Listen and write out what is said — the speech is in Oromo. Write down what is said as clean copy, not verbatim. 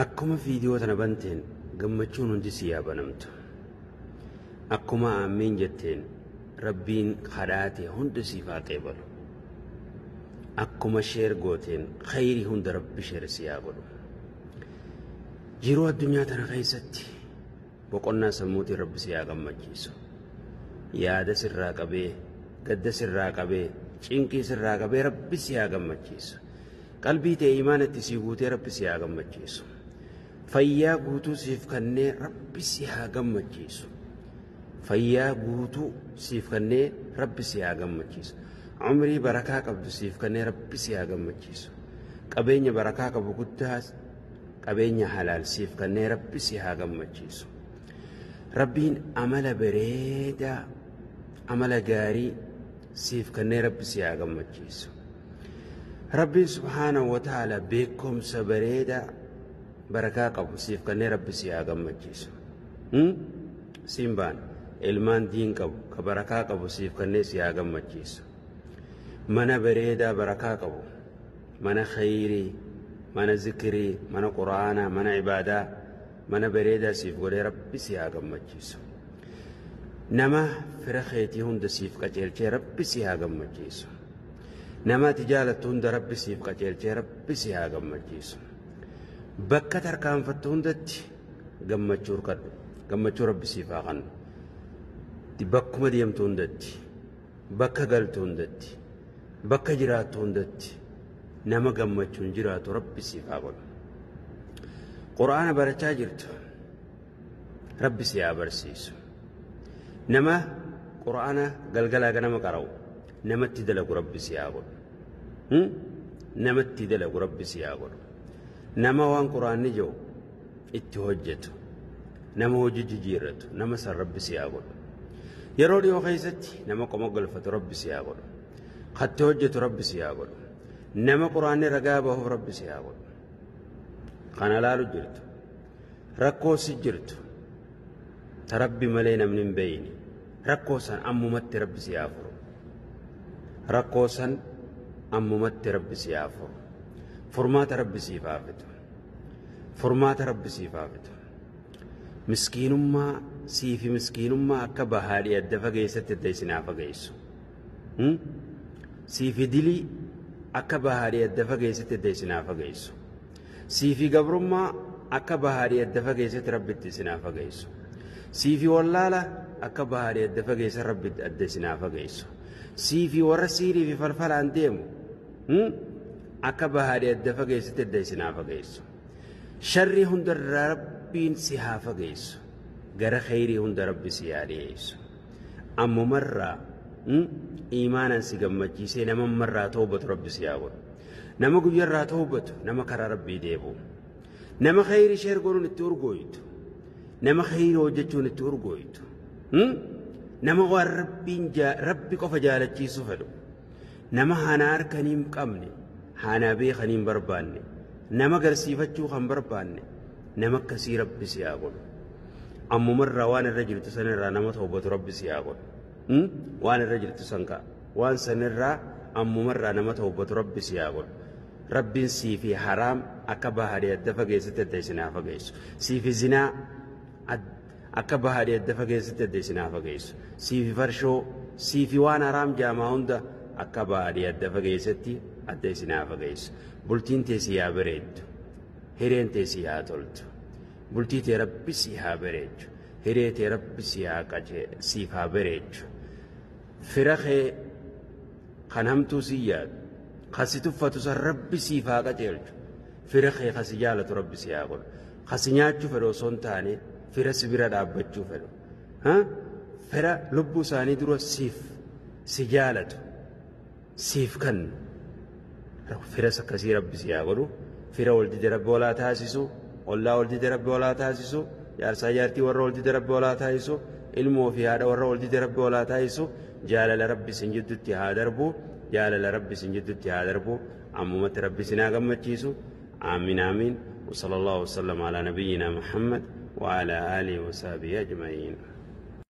akkuma viidiyoo tana banteen gammachuun hundi si yaabanamtu akkuma aamiin jetteen rabbiin kadhaate hunda siif haa qeebalu akkuma sheer gooteen khayrii hunda rabbi sheer si haa godhu jiruu addunyaa tana keessatti boqonnaa sammuutiin rabbi si haa gammachiisu yaada sirraa qabee gadda sirraa qabee cinqii sirraa qabee rabbi si haa gammachiisu qalbii ta'e iimaanatti si guutee rabbi si haa gammachiisu fayyaa guutuu siif kennee rabbi si haa gammachiisu fayyaa guutuu siif kennee rabbi si haa gammachiisu umrii barakaa qabdu siif kennee rabbi si haa gammachiisu qabeenya barakaa qabu guddaa qabeenya halaal siif kennee rabbi si haa gammachiisu rabbiin amala bareedaa amala gaarii siif kennee rabbi si haa gammachiisu rabbiin subhaanahu wa ta'ala beekumsa bareedaa barakaa qabu siif kennee rabbi si haa gammachiisu simbaan ilmaan diin qabu ka barakaa qabu siif kennee si haa gammachiisu mana bareedaa barakaa qabu mana khayrii mana zikrii mana quraanaa mana ibaadaa mana bareedaa siif godhee rabbi si haa gammachiisu nama fira keetii hunda siif qaceelchee rabbi si haa gammachiisu nama ati jaalattu hunda rabbi siif qaceelchee rabbi si haa gammachiisu bakka tarkaanfattu hundatti gammachuu hirkadhu gammachuu rabbi siif haa kennu bakkuma deemtu hundatti bakka galtu hundatti bakka jiraattu hundatti nama gammachuun jiraatu rabbi siif haa godhu qur'aana barachaa jirtu rabbi si haa barsiisu nama qur'aana galgalaa ganama qara'u namatti dalagu rabbi si haa godhu namatti dalagu rabbi si haa godhu nama waan qur'aanni jedhu itti hojjetu nama hojii jijjiirratu nama san rabbi si haa godhu yeroo dhiyoo keessatti nama qoma galfatu rabbi si haa godhu katti hojjetu rabbi si haa godhu nama qur'aanni ragaa bahuuf rabbi si haa godhu kana laalu jirtu rakkoo si jirtu ta rabbi malee namni hin beeyne rakkoo san ammumatti rabbi si haa furu rakkoo san ammumatti rabbi si haa furu furmaata rabbi siif haa fidu furmaata rabbi siif haa fidu miskiinummaa siifi miskiinummaa akka bahaadhii adda fageessatti adda isinaa fageessu siifi dilii akka bahaadhii adda fageessatti adda isinaa fageessu siifi gabrummaa akka bahaadhii adda fageessatti rabbitti isinaa fageessu siifi wallaala akka bahaadhii adda fageessa rabbitti adda isinaa fageessu siifi warra siirii fi falfalaan deemu akka bahaadhii adda fageessatti adda isinaa fageessu sharrii hundarraa rabbiin si haa fageessu gara khayrii hunda rabbi si haa dhiyeessu ammumarraa iimaanan si gammachiisee namammarraa toobatu rabbi si haa godhu nama guyyarraa toobatu nama karaa rabbii deebi'u nama khayrii sheer godhuun itti urgooytu nama khayrii hojjechuun itti urgooytu nama waan rabbi qofa jaalachiisu fedhu nama hanaa harkanii hin qabne hanaa beekanii hin barbaanne nama garsiifachuu kan barbaanne nama akkasii rabbi si haa godhu ammumarraa waan irra jirtu sanirraa nama toobatu rabbi si haa godhu waan irra jirtu san ka'a waan sanirraa ammumarraa nama toobatu rabbi si haa godhu rabbiin siifi haraam akka bahaadhii adda fageessatti adda isinaa fageessu siifi zinaa akka bahaadhii adda fageessatti adda isinaa fageessu siifi farshoo siifi waan haraam jaamaa hunda akka bahaadhii adda fageessatti adda isinaa fageessu bultiin tee si haa bareeddu hireen tee si haa toltu bultii tee rabbi si haa bareechu hiree tee rabbi siif haa bareechu fira kee kan hamtuu si yaadu kasi tuffatu san rabbi siif haa qaceelchu fira kee kasi jaalatu rabbi si haa godhu kasi nyaachuu fedhu osoo hin taane fira si bira dhaabbachuu fedhu fira lubbuu isaanii dura si jaalatu siif kennu firas akkasii rabbi si haa godhu fira wal dide rabbi walaa taasisu ollaa wal dide rabbi walaa taasisu jaarsaa jaartii warra wal dide rabbi walaa taasisu ilmoo fi haadha warra wal dide rabbi walaa taasisu jaalala rabbi sin jidduutti haa darbu jaalala rabbi sin jidduutti haa darbu ammumatti rabbi sin haa gammachiisu آمين آمين وصلى الله وسلم على نبينا محمد وعلى آله وصحبه أجمعين